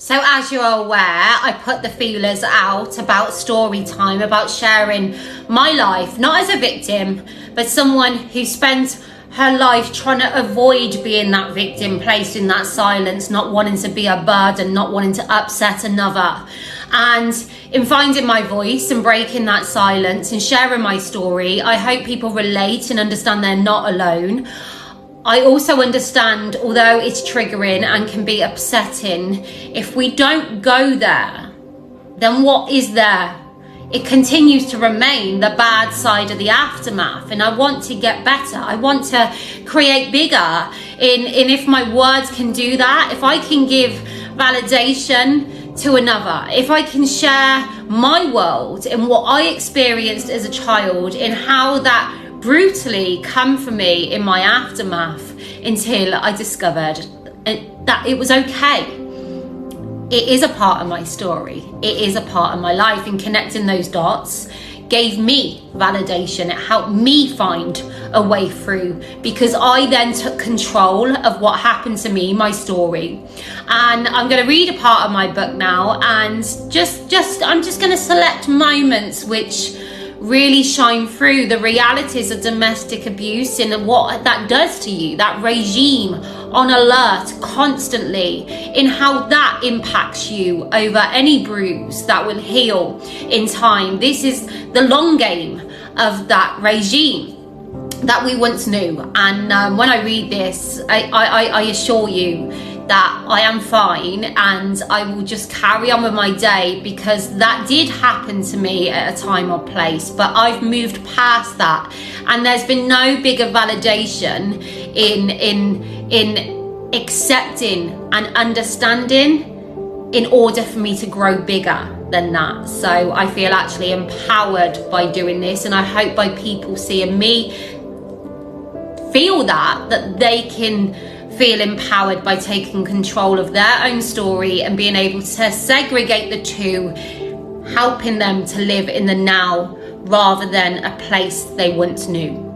So as you're aware, I put the feelers out about story time, about sharing my life, not as a victim, but someone who spent her life trying to avoid being that victim, placed in that silence, not wanting to be a burden, not wanting to upset another. And in finding my voice and breaking that silence and sharing my story, I hope people relate and understand they're not alone. I also understand, although it's triggering and can be upsetting, if we don't go there, then what is there? It continues to remain the bad side of the aftermath, and I want to get better. I want to create bigger in if my words can do that, if I can give validation to another, if I can share my world and what I experienced as a child and how that brutally come for me in my aftermath until I discovered that it was okay. It is a part of my story. It is a part of my life, and connecting those dots gave me validation. It helped me find a way through, because I then took control of what happened to me, my story. And I'm going to read a part of my book now, and I'm just going to select moments which really shine through the realities of domestic abuse and what that does to you, that regime on alert constantly, in how that impacts you over any bruise that will heal in time. This is the long game of that regime that we once knew. And when I read this, I assure you that I am fine, and I will just carry on with my day, because that did happen to me at a time or place, but I've moved past that, and there's been no bigger validation in accepting and understanding in order for me to grow bigger than that. So I feel actually empowered by doing this, and I hope by people seeing me feel that they can feel empowered by taking control of their own story and being able to segregate the two, helping them to live in the now rather than a place they once knew.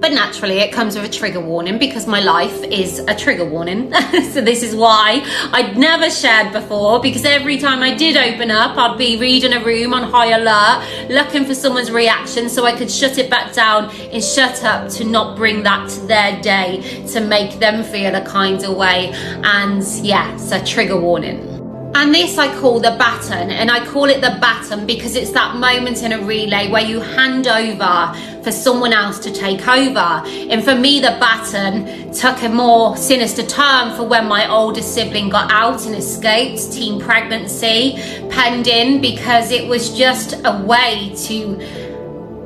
But naturally it comes with a trigger warning, because my life is a trigger warning. So this is why I'd never shared before, because every time I did open up, I'd be reading a room on high alert, looking for someone's reaction so I could shut it back down and shut up to not bring that to their day, to make them feel a kind of way. And yes, a trigger warning. And this I call the baton, and I call it the baton because it's that moment in a relay where you hand over for someone else to take over. And for me, the baton took a more sinister turn for when my oldest sibling got out and escaped, teen pregnancy pending, because it was just a way to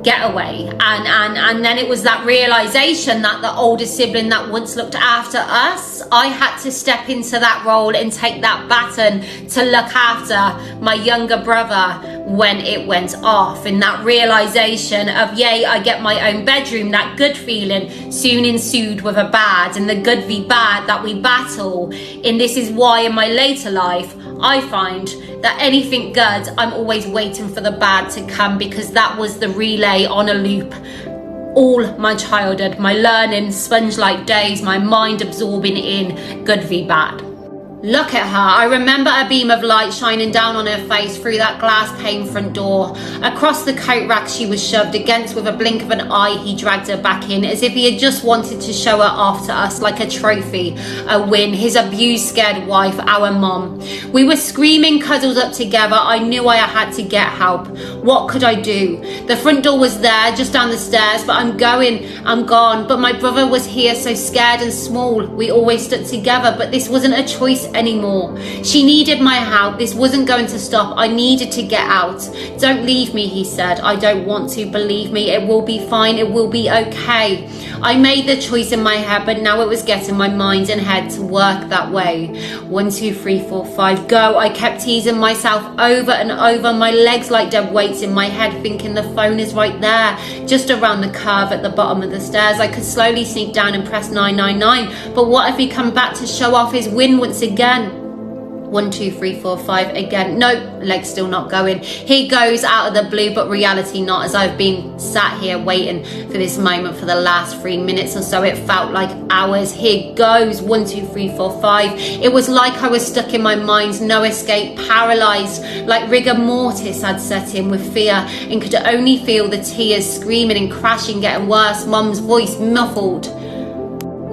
get away. And then it was that realization that the older sibling that once looked after us, I had to step into that role and take that baton to look after my younger brother when it went off. And that realization of, yay, I get my own bedroom, that good feeling soon ensued with a bad, and the good v bad that we battle. And this is why in my later life I find that anything good, I'm always waiting for the bad to come, because that was the relay on a loop all my childhood, my learning, sponge-like days, my mind absorbing in good v bad. Look at her. I remember a beam of light shining down on her face through that glass pane front door. Across the coat rack she was shoved against. With a blink of an eye he dragged her back in, as if he had just wanted to show her off to us like a trophy, a win. His abused, scared wife, our mom. We were screaming, cuddled up together. I knew I had to get help. What could I do? The front door was there, just down the stairs, but I'm gone. But my brother was here, so scared and small. We always stood together, but this wasn't a choice anymore. She needed my help. This wasn't going to stop. I needed to get out. Don't leave me, he said. I don't want to. Believe me, it will be fine. It will be okay. I made the choice in my head, but now it was getting my mind and head to work that way. 1, 2, 3, 4, 5, go. I kept teasing myself over and over, my legs like dead weights in my head, thinking the phone is right there, just around the curve at the bottom of the stairs. I could slowly sneak down and press 999. But what if he come back to show off his win once again? 1, 2, 3, 4, 5 again. Nope, leg's still not going. He goes out of the blue, but reality not, as I've been sat here waiting for this moment for the last 3 minutes or so. It felt like hours. Here goes 1, 2, 3, 4, 5. It was like I was stuck in my mind, no escape, paralyzed, like rigor mortis had set in with fear, and could only feel the tears screaming and crashing, getting worse. Mum's voice muffled.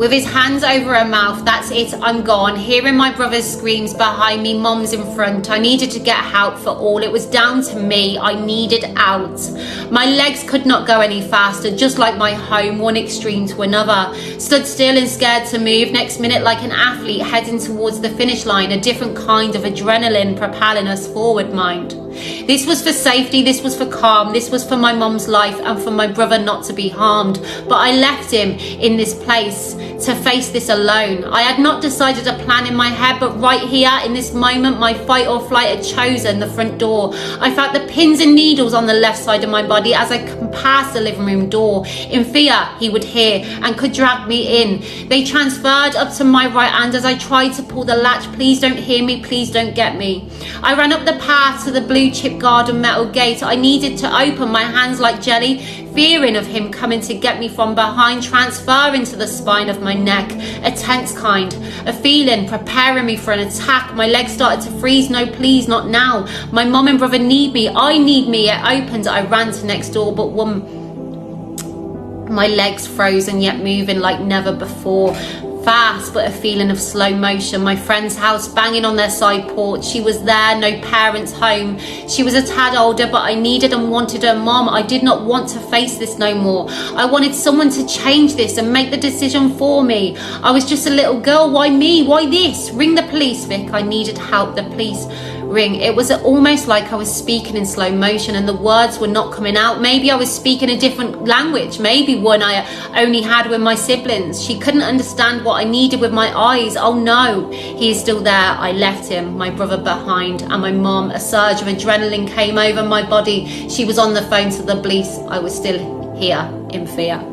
With his hands over her mouth, that's it, I'm gone. Hearing my brother's screams behind me, Mom's in front. I needed to get help for all. It was down to me. I needed out. My legs could not go any faster, just like my home, one extreme to another. Stood still and scared to move. Next minute, like an athlete heading towards the finish line, a different kind of adrenaline propelling us forward, mind. This was for safety, this was for calm, this was for my mum's life and for my brother not to be harmed. But I left him in this place to face this alone. I had not decided a plan in my head, but right here in this moment, my fight or flight had chosen the front door. I felt the pins and needles on the left side of my body as I passed the living room door. In fear, he would hear and could drag me in. They transferred up to my right hand as I tried to pull the latch. Please don't hear me, please don't get me. I ran up the path to the blue chip garden metal gate. I needed to open my hands like jelly, fearing of him coming to get me from behind, transferring to the spine of my neck, a tense kind, a feeling preparing me for an attack. My legs started to freeze. No, please, not now. My mum and brother need me. I need me. It opened. I ran to next door, but my legs frozen yet moving like never before. Fast, but a feeling of slow motion. My friend's house, banging on their side porch. She was there, no parents home. She was a tad older, but I needed and wanted her mom. I did not want to face this no more. I wanted someone to change this and make the decision for me. I was just a little girl. Why me? Why this? Ring the police, Vic. I needed help. The police ring. It was almost like I was speaking in slow motion and the words were not coming out. Maybe I was speaking a different language, maybe one I only had with my siblings. She couldn't understand what I needed with my eyes. Oh no, he is still there. I left him, my brother behind, and my mom. A surge of adrenaline came over my body. She was on the phone to the police. I was still here in fear.